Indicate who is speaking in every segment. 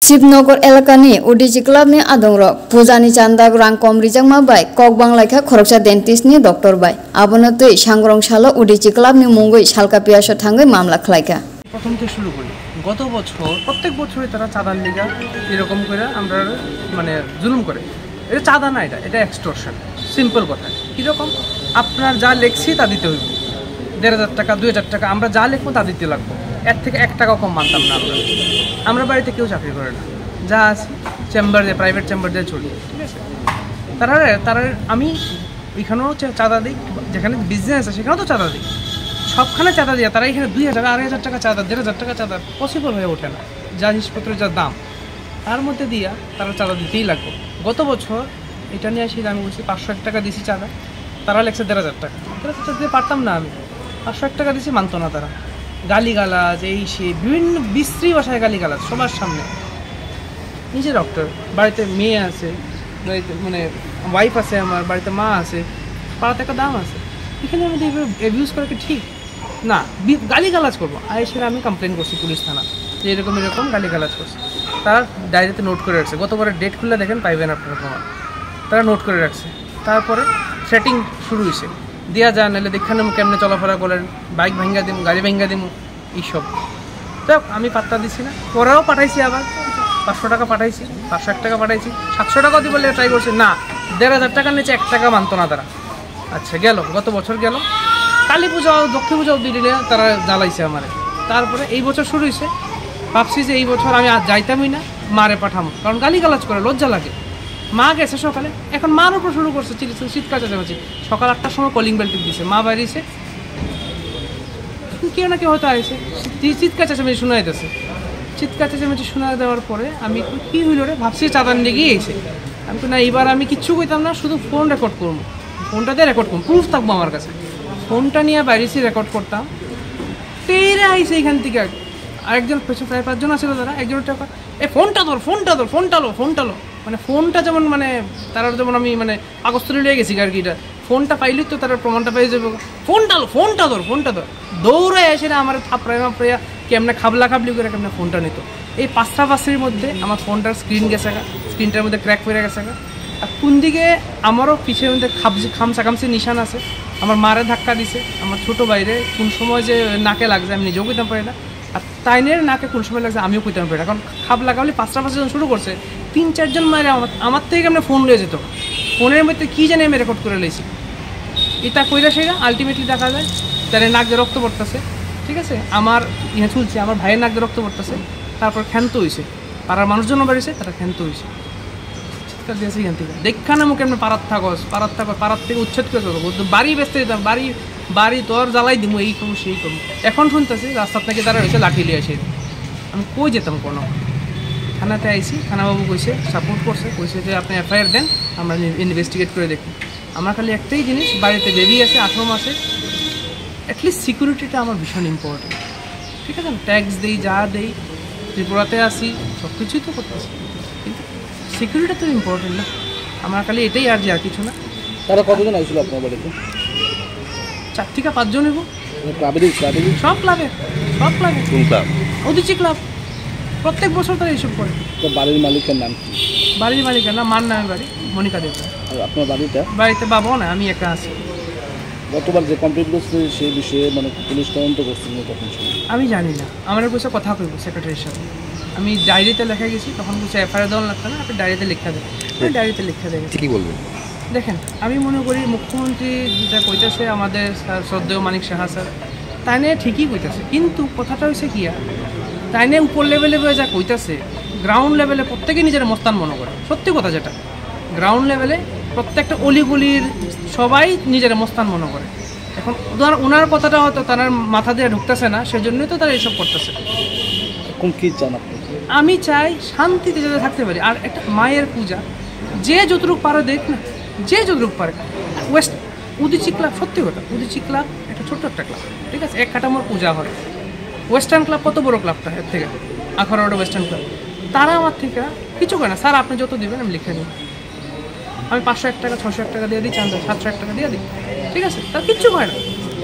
Speaker 1: शिवनगर एलाकानि उदिची क्लाबनि आदंरक पूजानि चांदा रां कम रिजांमा bye ककबांलाइखा खरकसा डेन्टिस्टनि doctor bye आबोनो तै सांग्रंशाला उदिची क्लाबनि मुंगै सालकापियासो थांगै मामला खालायखा।
Speaker 2: প্রথম থেকে শুরু করি গত বছর প্রত্যেক বছরই তারা চাঁদার লিগা এরকম করে আমরা মানে জুলুম করে। এটা চাঁদা না, এটা এক্সটর্শন। সিম্পল কথা, কীরকম আপনার যা লেখছি তা দিতে হইব। ১,৫০০ টাকা ২,০০০ টাকা আমরা যা লিখবো তা দিতে লাগবো। এর থেকে ১ টাকাও কম মানতাম না আমরা। আমরা বাড়িতে কেউ চাকরি করে না, যা আছে চেম্বার দিয়ে প্রাইভেট চেম্বার দিয়ে চলি, ঠিক আছে। তারা আমি এখানেও চাঁদা দিই, যেখানে বিজনেস আছে সেখানেও তো চাঁদা দিই, সবখানে চাঁদা দিয়ে তারা এখানে ২,০০০ টাকা ২,৫০০ টাকা চাঁদা ১,৫০০ টাকা চাঁদা পসিবল হয়ে ওঠে না। যা জিনিসপত্রের যা দাম তার মধ্যে দিয়া তারা চাঁদা দিতেই লাগবে। গত বছর এটা নিয়ে আসি আমি বলছি ৫০০ টাকা দিয়েছি চাঁদা, তারা লেগছে ১,৫০০ টাকা। ১,৫০০ দিতে পারতাম না আমি, ৫০০ টাকা দিয়েছি মানতো না তারা। গালিগালাজ এই সে বিভিন্ন বিশ্রী ভাষায় গালিগালাজ সবার সামনে। নিজে ডক্টর, বাড়িতে মেয়ে আছে, বাড়িতে মানে ওয়াইফ আছে, আমার বাড়িতে মা আছে, পাড়াতে একটা দাম আছে, এখানে আমি অ্যাবিউজ করা কি ঠিক না? গালিগালাজ করবো আর এসে আমি কমপ্লেন করছি পুলিশ থানা যে এরকম গালিগালাজ করছে। তারা ডায়েরিতে নোট করে রাখছে, গতবারের ডেট খুলে দেখেন পাইবেন আপনারা প্রমাণ। তারা নোট করে রাখছে। তারপরে থ্রেটিং শুরু হয়েছে, দেওয়া যায় নাহলে দেখানো কেমনে চলাফেরা করেন, বাইক ভাঙ্গা দিমু, গাড়ি ভাঙ্গা দিমু, এইসব। দেখ আমি পাত্তা দিছি না, পরেও পাঠাইছি, আবার ৫০০ টাকা পাঠাইছি, ৫০০ টাকা পাঠাইছি, ৭০০ টাকাও দিব বলে ট্রাই করছি না। ১,৫০০ টাকার নিচে ১ টাকা মানতো না তারা। আচ্ছা গেল, গত বছর গেল, কালী পূজা লক্ষ্মী পূজাও দিলে তারা জ্বালাইছে আমারে। তারপরে এই বছর শুরু হয়েছে, ভাবছি যে এই বছর আমি আর যাইতামই না, মারে পাঠামো, কারণ গালিগালাজ করে লজ্জা লাগে। মা গেছে সকালে, এখন মার উপর শুরু করছে চিৎকার চেঁচামেচি। সকাল ৮টার সময় কলিং বেল টিপ দিছে, মা বাইরেছে, কেউ না কেউ হয়তো আসে, চিৎকার চেঁচামেচি শোনা যেতেছে। চিৎকার চেঁচামেচি শোনা দেওয়ার পরে আমি কী হইল রে ভাবছি চাঁদার লেগেই এসে। আমি না, এইবার আমি কিচ্ছু কইতাম না, শুধু ফোন রেকর্ড করবো, ফোনটাতে রেকর্ড করবো, প্রুফ থাকবো আমার কাছে। ফোনটা নিয়ে বাইরেছি, রেকর্ড করতাম। তেরে আইসে এখান থেকে আরেকজন, প্রায় ৫ জন আছিল তারা, একজনের টাকা ফোনটা ধর, ফোনটা লো, মানে ফোনটা যেমন মানে তারা যেমন আমি মানে পাকস্থলী লিয়ে গেছি আর কি, এটা ফোনটা পাইলি তো তারা প্রমাণটা পেয়ে যাবে। ফোনটা ধর দৌড়ে এসে না আমার থাপড়াইয়া কেমনে খাবলি করে কেমনে ফোনটা নিত। এই পাঁচরির মধ্যে আমার ফোনটার স্ক্রিন গেছে, স্ক্রিনটার মধ্যে ক্র্যাক পড়ে গেছে। আর কোন দিকে আমারও পিছের মধ্যে খামসি নিশান আছে। আমার মারে ধাক্কা দিছে, আমার ছোটো বাইরে কোন সময় যে নাকে লাগছে আমি নিজেও কইতাম পারি না, আর তাইনের নাকে কোন সময় লাগছে আমিও কইতাম পারি না, কারণ খাপ লাগাবলি ৫টা যখন শুরু করছে ৩-৪ জন মায়ের আমার থেকে কেমন ফোন লিয়ে যেত, ফোনের মধ্যে কী জানি আমি রেকর্ড করে লইছি। এটা কইরা সেটা আলটিমেটলি দেখা যায় তার নাক দিয়ে রক্ত পড়তেছে, ঠিক আছে, আমার ইয়ে চলছে, আমার ভাইয়ের নাক দিয়ে রক্ত পড়তেছে। তারপর ক্ষান্ত হয়েছে, পাড়ার মানুষজন বাড়িছে, তারা ক্ষান্ত হয়েছে, চিৎকার দিয়েছে এখান থেকে। দেখানে মুখে এমনি পাড়ার থেকে উচ্ছেদ করে দেবো, বাড়ি বেচতে দিতাম, বাড়ি তোর জ্বালাই দিব, এই করবো সেই করবো। এখন শুনতেছি রাস্তার থেকে তারা হয়েছে লাঠি লিয়ে আসে। আমি কই যেতাম কোনো, থানাতে আইসি, থানাবাবু কইছে সাপোর্ট কইছে যে আপনি এফআইআর দেন, আমরা ইনভেস্টিগেট করে দেখি। আমার খালি একটাই জিনিস, বাড়িতে বেবি আছে ১৮ মাসে, অ্যাটলিস্ট সিকিউরিটিটা আমার ভীষণ ইম্পর্টেন্ট, ঠিক আছে। ট্যাক্স দিই, যা দেই, ত্রিপুরাতে আসি, সব কিছুই তো করতেছি, কিন্তু সিকিউরিটি তো ইম্পর্টেন্ট না। আমার খালি এটাই আর যে আর কিছু না।
Speaker 3: তারা কতজন আসছিল আপনার বাড়িতে?
Speaker 2: ৪ থেকে ৫ জন হইব, সব ক্লাবে উদিচি ক্লাব। প্রত্যেক বছর তারা এইসব করে।
Speaker 3: তো বাড়ির মালিকের নাম কি?
Speaker 2: বাড়ির মালিকের নাম মার নামে বাড়ি, মনিকা দেব।
Speaker 3: আর আপনার বাড়িতে
Speaker 2: বাবাও না, আমি একা আছি।
Speaker 3: গতবার যে কমপ্লিট করছে সেই বিষয়ে মানে পুলিশ তদন্ত করছিল তখন
Speaker 2: আমি জানি না, আমার বসে কথা কইব সেক্রেটারির সাথে। আমি ডায়েরিতে লেখা গেছি, তখন বলছে এফআইআর দেওয়া লাগতো না, আপনি ডায়েরিতে লেখা দেন। আমি ডায়েরিতে লেখা দেয়
Speaker 3: কি বলবেন?
Speaker 2: দেখেন, আমি মনে করি মুখ্যমন্ত্রী যেটা কইতেছে আমাদের শ্রদ্ধেয় মানিক সাহা স্যার, তাই নিয়ে ঠিকই কইতেছে, কিন্তু কথাটা হয়েছে কি, তাই নিয়ে উপর লেভেলে যা কইতেছে, গ্রাউন্ড লেভেলে প্রত্যেকে নিজের মস্তান মনে করে। সত্যি কথা যেটা, গ্রাউন্ড লেভেলে প্রত্যেকটা অলিগুলির সবাই নিজের মস্তান মনে করে। এখন ওনার কথাটা হয়তো তার মাথা দিয়ে ঢুকতেছে না, সেজন্যই তো তারা এইসব করতেছে।
Speaker 3: কি চান আপনি?
Speaker 2: আমি চাই শান্তিতে যাতে থাকতে পারি। আর একটা মায়ের পূজা যে যতটুকু পারে দেখ না, যে যতটুকু পারে। উদিচি ক্লাব, সত্যি কথা, উদিচি ক্লাব একটা ছোট্ট একটা ক্লাব, ঠিক আছে, এক কাঠামোর পূজা হয়। ওয়েস্টার্ন ক্লাব কত বড় ক্লাবটা, এর থেকে আখাড়াটা ওয়েস্টার্ন ক্লাব, তারা আমার থেকে কিছু করে না। স্যার আপনি যত দেবেন আমি লিখে নিই, আমি ৫০০ টাকা ৬০০ টাকা দিয়ে দিই, ৭০০ টাকা দিয়ে দিই, ঠিক আছে, তার কিচ্ছু হয় না।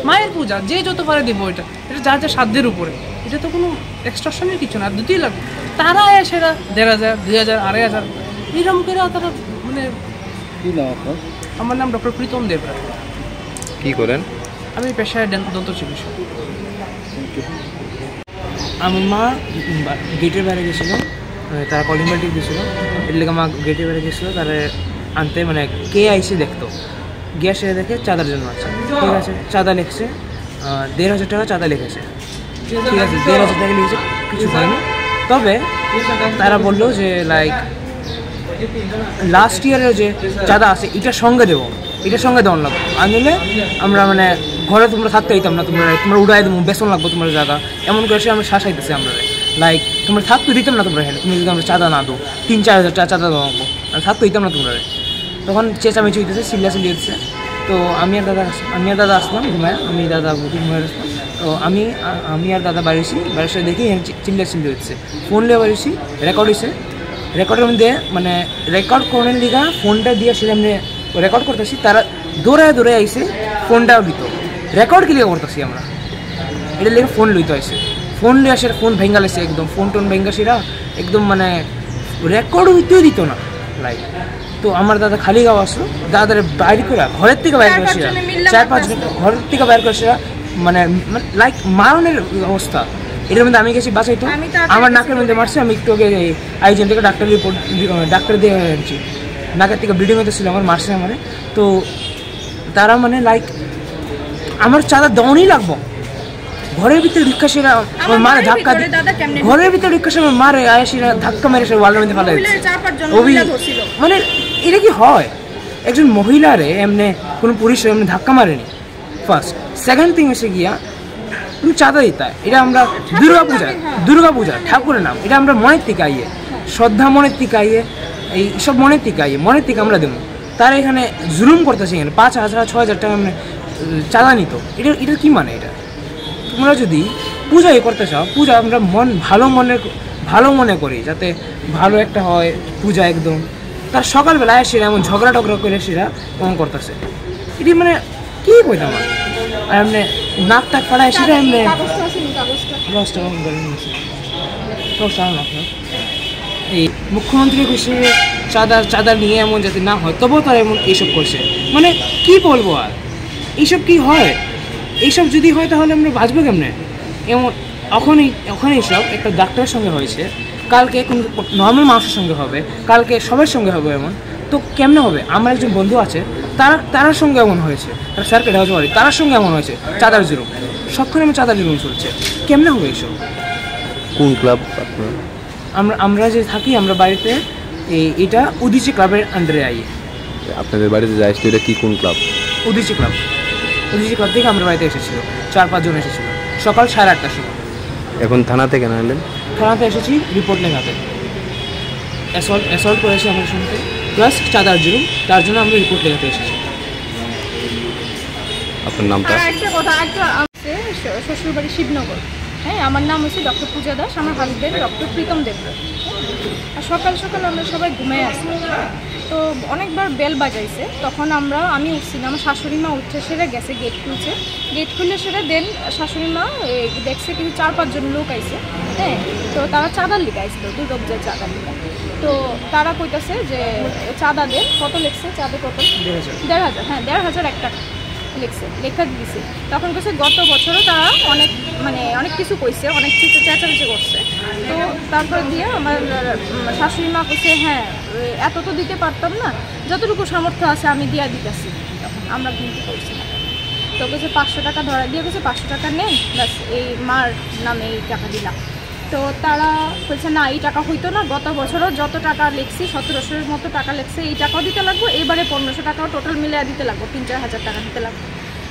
Speaker 2: মায়ের পূজা যে যত পারে দিব, এটা যার সাধ্যের উপরে, এটা তো কোনো এক্সট্রাকশনের কিছু না, দিতেই লাগবে। তারা এসেরা 1,500, 2,000, 2,500 এরকম করে তারা মানে।
Speaker 3: কি নাম আপনার?
Speaker 2: আমার নাম ডক্টর প্রীতম দেবরা।
Speaker 4: কি করেন?
Speaker 2: আমি পেশায় দন্ত চিকিৎসক। আমার মা গেটের বাইরে গেছিলো, তারা কলিং বেল টিপ দিয়েছিল, এর লেগে মা গেটের বাইরে গেছিলো তারা আনতে, মানে কে আইসে দেখতো, গিয়ে সে দেখে চাঁদার জন্য আছে। ঠিক আছে, চাঁদা লিখছে 1,500 টাকা চাঁদা লিখেছে। ঠিক আছে, 1,500 টাকা লিখেছে, কিছু হয়নি। তবে তারা বললো যে লাইক লাস্ট ইয়ারের যে চাঁদা আছে এটার সঙ্গে দেবো, এটার সঙ্গে দেওয়ান লাগবে, আনলে আমরা মানে ঘরে তোমরা থাকতে দিতাম না, তোমরা উড়াই দেবো, বেসন লাগবো তোমার জায়গা, এমন করে সে আমরা শাসাইতেছি আমরা, লাইক তোমরা থাকতে দিতাম না তোমরা, তুমি যদি আমরা চাঁদা না দো, 3-4 হাজার টাকা চাঁদা দেওয়া লাগবো, থাকতে দিতাম না তোমরা। তখন চেঁচামেচি হইতেছে, চিল্লাচিল্লি হচ্ছে। তো আমি আর দাদা আসলাম ঘুমায়, আমি দাদা ঘুমায় আসলাম। তো আমি আর দাদা বাড়িছি, বাড়ির সাথে দেখি চিল্লাচিল্লি হচ্ছে, ফোন নিয়ে বাড়িছি, রেকর্ড হয়েছে। রেকর্ডের মধ্যে মানে রেকর্ড করার লিগা ফোনটা দিয়ে সেটা আমি রেকর্ড করতেছি, তারা দৌড়ায় আইসে ফোনটাও দিত। রেকর্ড কি লিখে করতেছি আমরা, এটা লিখে ফোন লইতে আসে, ফোন লিয়ে আসে, ফোন ভেঙ্গা লেছে একদম, ফোন টোন ভেঙ্গা সেরা একদম, মানে রেকর্ড হইতেও দিত না লাইক। তো আমার দাদা খালি গাও আসলো, দাদার বাইরে করে ঘরের থেকে বাইর করে সেরা 4-5 ঘন্টা ঘরের থেকে বাইর করে সেরা, মানে লাইক মারণের অবস্থা। এটার মধ্যে আমি গেছি বাঁচাইতো, আমার নাকের মধ্যে মারছে, আমি একটু আগে আইজিএম থেকে ডাক্তার দিয়ে আনছি, নাকের থেকে ব্লিডিং হতেছিল, আমার মারছে আমারে। তো তারা মানে লাইক আমার চাঁদা দেওয়ানই লাগবো, ঘরের ভিতরে রিক্সা সেরা আমার মারে ধাক্কা দিয়ে, ঘরের ভিতরে রিক্সা সেরা মারে আয়াসিরা ধাক্কা মেরে সে ওয়ালের মধ্যে ফেলে দিচ্ছে। মানে এটা কি হয়, একজন মহিলারে এমনি কোনো পুরুষ এমনি ধাক্কা মারেনি। ফার্স্ট, সেকেন্ড থিং এসে গিয়া তুমি চাঁদা দিতে, এটা আমরা দুর্গা পূজা ঠাকুরের নাম, এটা আমরা মনের থেকে আইয়ে, শ্রদ্ধা মনের থেকে আইয়ে, এই সব মনের থেকে আইয়ে, মনের থেকে আমরা দেবো। তারা এখানে জুলুম করতেছে, এখানে 5,000, 6,000 টাকা মানে চাঁদা নিত। এটা কি মানে? এটা তোমরা যদি পূজাই করতে চাও, পূজা আমরা ভালো মনে করি, যাতে ভালো একটা হয় পূজা একদম। তার সকালবেলায় সেরা এমন ঝগড়া করে সেরা এমন করতেছে, এটি মানে কি কইতাম আর এমনি নাক টাক পাড়ায় সেটা এমনি এই মুখ্যমন্ত্রী খুশি চাঁদা নিয়ে এমন যাতে না হয়, তবুও তারা এমন এইসব করছে। মানে কি বলবো আর, এইসব কি হয়? এইসব যদি হয় তাহলে আমরা বাঁচবো কেমনে? এমন এখন এইসব একটা ডাক্তারের সঙ্গে হয়েছে, কালকে কোনো নর্মাল মানুষের সঙ্গে হবে, কালকে সবার সঙ্গে হবে এমন, তো কেমনে হবে? আমার একজন বন্ধু আছে, তার সঙ্গে এমন হয়েছে, তার স্যারকে ঢাকা পারি, তার সঙ্গে এমন হয়েছে, চাঁদার জুলুম, সবখানে আমার চাঁদার জুলুম চলছে, কেমনে হবে এইসব?
Speaker 4: কোন ক্লাব?
Speaker 2: আমরা যে থাকি, আমরা বাড়িতে এটা উদিচি ক্লাবের আন্ডারে আই।
Speaker 4: আপনাদের বাড়িতে যাই তো, এটা কি কোন ক্লাব?
Speaker 2: উদিচি ক্লাব থেকে আমরা বাড়িতে এসেছিল, 4-5 জন এসেছিল সকাল 8:30টার সময়।
Speaker 4: এখন থানা থেকে না এলেন?
Speaker 2: থানাতে এসেছি রিপোর্ট লেখাতে, অ্যাসল্ট করেছি আমার সঙ্গে, প্লাস চাঁদার জুলুম, তার জন্য আমরা রিপোর্ট লেখাতে এসেছি।
Speaker 4: আপনার নামটা?
Speaker 5: একটা আছে শ্বশুরবাড়ি শিবনগর। হ্যাঁ, আমার নাম হচ্ছে ডক্টর পূজা দাস, আমার হাজব্যান্ড ডক্টর প্রীতম দেবরা। আর সকাল আমরা সবাই ঘুমিয়ে আসি, তো অনেকবার বেল বাজাইছে, তখন আমি উঠছিলাম, আমার শাশুড়ি মা উঠছে, সেটা গেছে গেট খুলে সেটা দেন শাশুড়ি মা দেখছে কিন্তু 4-5 জন লোক আইছে। হ্যাঁ, তো তারা চাঁদার লিখে আইছিল, দুর্গাপূজার চাঁদার লিখা। তো তারা কইতাছে যে চাঁদা দেন, কত লিখছে চাঁদা, কত 1,500, হ্যাঁ 1,501 টাকা লিখছে, লেখা দিয়েছে। তখন কইছে গত বছরও তারা অনেক কিছু কইছে, অনেক কিছু চেঁচামেচি করছে। তো তারপরে দিয়ে আমার শাশুড়ি মা কইছে হ্যাঁ এত তো দিতে পারতাম না, যতটুকু সামর্থ্য আছে আমি দিয়া দিতেছি। তখন আমরা কিন্তু করছি না, তো কইছে 500 টাকা ধরা দিয়ে কইছে 500 টাকা নেন, ব্যাস এই মার নামে এই টাকা দিলাম। তো তারা কইছে না এই টাকা হইতো না, গত বছরও যত টাকা লিখছি 1700-এর মতো টাকা লিখছে, এই টাকাও দিতে লাগবো, এবারে 1500 টাকাও টোটাল মিলে দিতে লাগবো, 3-4 হাজার টাকা দিতে লাগবে।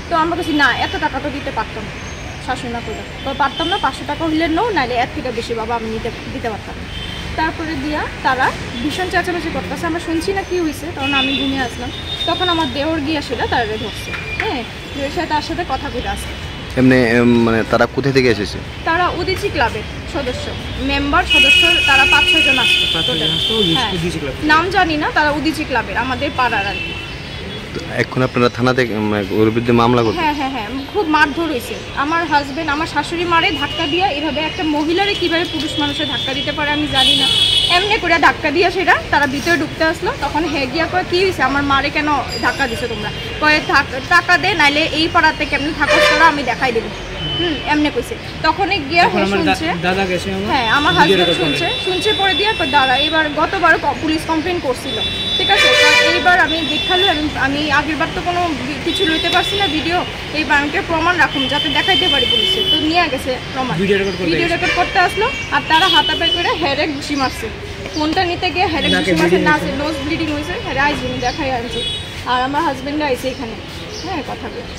Speaker 5: তো আমরা কাছে না এত টাকা তো দিতে পারতাম না, শাশুড়ি মা করবে তো পারতাম না, 500 টাকা হইলে নো, নাইলে এর থেকে বেশি বাবা আমি দিতে পারতাম না। তারপরে দিয়া তারা ভীষণ চেঁচামেচি করতেছে, আমরা শুনছি না কি হয়েছে, তখন আমি ঘুমিয়ে আসলাম। তখন আমার দেওর গিয়া সেটা তারা ধরছে, হ্যাঁ তার সাথে কথা কইতে আসছে।
Speaker 4: এমনি মানে তারা কোথা থেকে এসেছে?
Speaker 5: তারা উদিচি ক্লাবের সদস্য, সদস্য তারা 5-6 জন আসছে, নাম জানি না, তারা উদিচি ক্লাবের আমাদের পাড়ার আর কি।
Speaker 4: এখন আপনারা থানা থেকে ওর বিরুদ্ধে মামলা করবেন?
Speaker 5: হ্যাঁ হ্যাঁ হ্যাঁ, খুব মারধর হয়েছে। আমার হাজবেন্ড, আমার শাশুড়ি মারে ধাক্কা দিয়া, এভাবে একটা মহিলারে কিভাবে পুরুষ মানুষের ধাক্কা দিতে পারে আমি জানি না। এমনি করে ধাক্কা দিয়া সেটা তারা ভিতরে ঢুকতে আসলো, তখন হে গিয়া কয় কি হয়েছে, আমার মারে কেন ধাক্কা দিছো তোমরা? কয়ে টাকা দে, নাইলে এই পাড়াতে কেমন থাকস তোরা আমি দেখাই দেবো। এমনি কইছে। তখনই গিয়া শুনছে, হ্যাঁ আমার হাজবেন্ড শুনছে পরে দিয়া দাঁড়া, এবার গতবার পুলিশ কমপ্লেন করছিল, ঠিক আছে। এইবার আমি দেখালো, আমি আগের বার তো কোনো কিছু লইতে পারছি না ভিডিও, এইবার আমাকে প্রমাণ রাখুন যাতে দেখাইতে পারি পুলিশে। তো নিয়ে গেছে প্রমাণ, ভিডিও রেকর্ড করতে আসলো, আর তারা হাতাপাই করে হেডে ঘুষি মারছে। ফোনটা নিতে গিয়ে হেডে ঘুষি মারছে, না আছে নোজ ব্লিডিং হয়েছে, হেডে আইসি দেখাই আনছে। আর আমার হাজবেন্ড আইসে এখানে, হ্যাঁ কথা বলে।